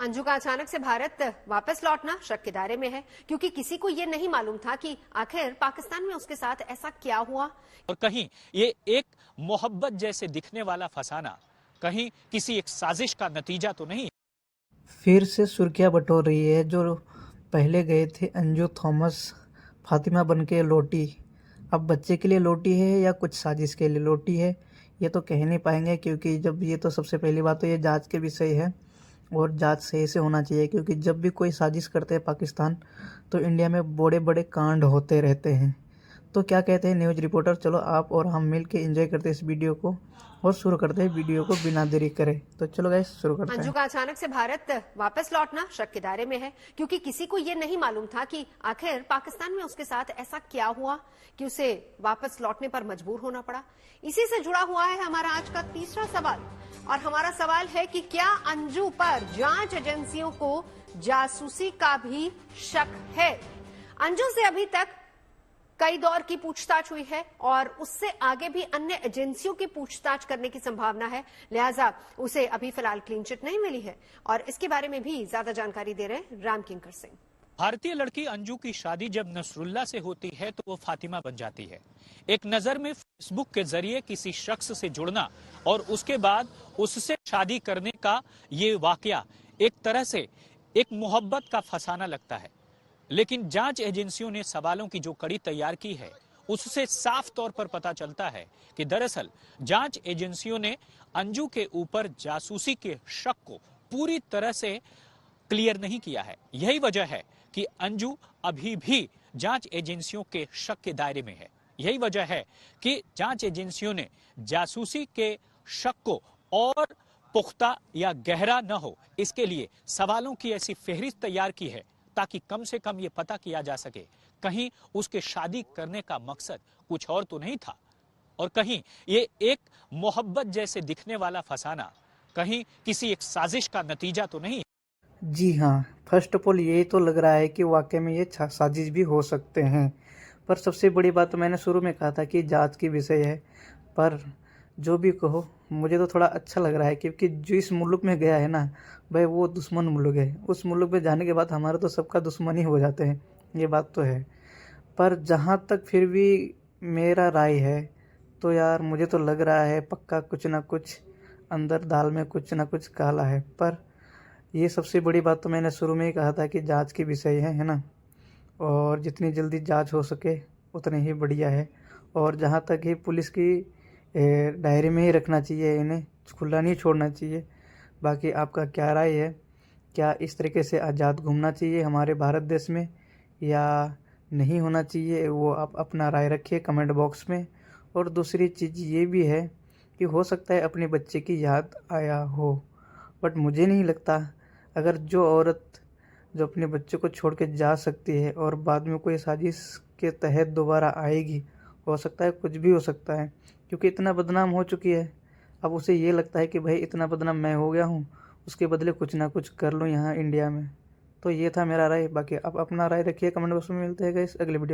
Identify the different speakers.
Speaker 1: अंजू का अचानक से भारत वापस लौटना शक के दायरे में है, क्योंकि किसी को ये नहीं मालूम था कि आखिर पाकिस्तान में उसके साथ ऐसा क्या हुआ।
Speaker 2: और कहीं ये एक मोहब्बत जैसे दिखने वाला फसाना कहीं किसी एक साजिश का नतीजा तो नहीं।
Speaker 3: फिर से सुर्खियां बटोर रही है। जो पहले गए थे अंजू थॉमस, फातिमा बन के लौटी। अब बच्चे के लिए लौटी है या कुछ साजिश के लिए लौटी है, ये तो कह नहीं पाएंगे, क्योंकि जब ये तो सबसे पहली बात तो ये जांच के विषय है और जांच सही से होना चाहिए, क्योंकि जब भी कोई साजिश करते हैं पाकिस्तान तो इंडिया में बड़े बड़े कांड होते रहते हैं। तो क्या कहते हैं न्यूज़ रिपोर्टर, चलो आप और हम मिल के एंजॉय करते हैं इस वीडियो को और शुरू करते हैं वीडियो को बिना देरी करे। तो चलो गाइस शुरू करते हैं।
Speaker 1: अंजू का अचानक से भारत वापस लौटना शक के दायरे में है, क्योंकि किसी को ये नहीं मालूम था कि आखिर पाकिस्तान में उसके साथ ऐसा क्या हुआ कि उसे वापस लौटने पर मजबूर होना पड़ा। इसी से जुड़ा हुआ है हमारा आज का तीसरा सवाल, और हमारा सवाल है कि क्या अंजू पर जांच एजेंसियों को जासूसी का भी शक है। अंजू से अभी तक कई दौर की पूछताछ हुई है और उससे आगे भी अन्य एजेंसियों की पूछताछ करने की संभावना है, लिहाजा उसे अभी फिलहाल क्लीन चिट नहीं मिली है। और इसके बारे में भी ज्यादा जानकारी दे रहे हैं राम किंकर सिंह।
Speaker 2: भारतीय लड़की अंजू की शादी जब नसरुल्ला से होती है तो वो फातिमा बन जाती है। एक नजर में फेसबुक के जरिए किसी शख्स से जुड़ना और उसके बाद उससे शादी करने का ये वाकया एक तरह से एक मोहब्बत का फसाना लगता है, लेकिन जांच एजेंसियों ने सवालों की जो कड़ी तैयार की है उससे साफ तौर पर पता चलता है कि दरअसल जांच एजेंसियों ने अंजू के ऊपर जासूसी के शक को पूरी तरह से क्लियर नहीं किया है। यही वजह है कि अंजू अभी भी जांच एजेंसियों के शक के दायरे में है। यही वजह है कि जांच एजेंसियों ने जासूसी के शक को और पुख्ता या गहरा न हो, इसके लिए सवालों की ऐसी फहरिस्त तैयार की है ताकि कम से कम ये पता किया जा सके कहीं उसके शादी करने का मकसद कुछ और तो नहीं था, और कहीं ये एक मोहब्बत जैसे दिखने वाला फसाना कहीं किसी एक साजिश का नतीजा तो नहीं।
Speaker 3: जी हाँ, फर्स्ट ऑफ ऑल यही तो लग रहा है कि वाकई में ये साजिश भी हो सकते हैं। पर सबसे बड़ी बात तो मैंने शुरू में कहा था कि जांच की विषय है। पर जो भी कहो, मुझे तो थोड़ा अच्छा लग रहा है, क्योंकि जो इस मुल्क में गया है ना भाई, वो दुश्मन मुल्क है। उस मुल्क में जाने के बाद हमारे तो सबका दुश्मन ही हो जाते हैं, ये बात तो है। पर जहाँ तक फिर भी मेरा राय है तो यार मुझे तो लग रहा है पक्का कुछ ना कुछ अंदर दाल में कुछ ना कुछ काला है। पर ये सबसे बड़ी बात तो मैंने शुरू में ही कहा था कि जांच की विषय है ना, और जितनी जल्दी जांच हो सके उतनी ही बढ़िया है। और जहाँ तक ही पुलिस की दायरे में ही रखना चाहिए, इन्हें खुला नहीं छोड़ना चाहिए। बाकी आपका क्या राय है, क्या इस तरीके से आज़ाद घूमना चाहिए हमारे भारत देश में या नहीं होना चाहिए, वो आप अपना राय रखिए कमेंट बॉक्स में। और दूसरी चीज़ ये भी है कि हो सकता है अपने बच्चे की याद आया हो, बट मुझे नहीं लगता। अगर जो औरत जो अपने बच्चे को छोड़ के जा सकती है और बाद में कोई साजिश के तहत दोबारा आएगी, हो सकता है कुछ भी हो सकता है, क्योंकि इतना बदनाम हो चुकी है। अब उसे ये लगता है कि भाई इतना बदनाम मैं हो गया हूँ, उसके बदले कुछ ना कुछ कर लूँ यहाँ इंडिया में। तो ये था मेरा राय। बाकी आप अपना राय रखिए कमेंट बॉक्स में। मिलते हैं गाइस अगले वीडियो।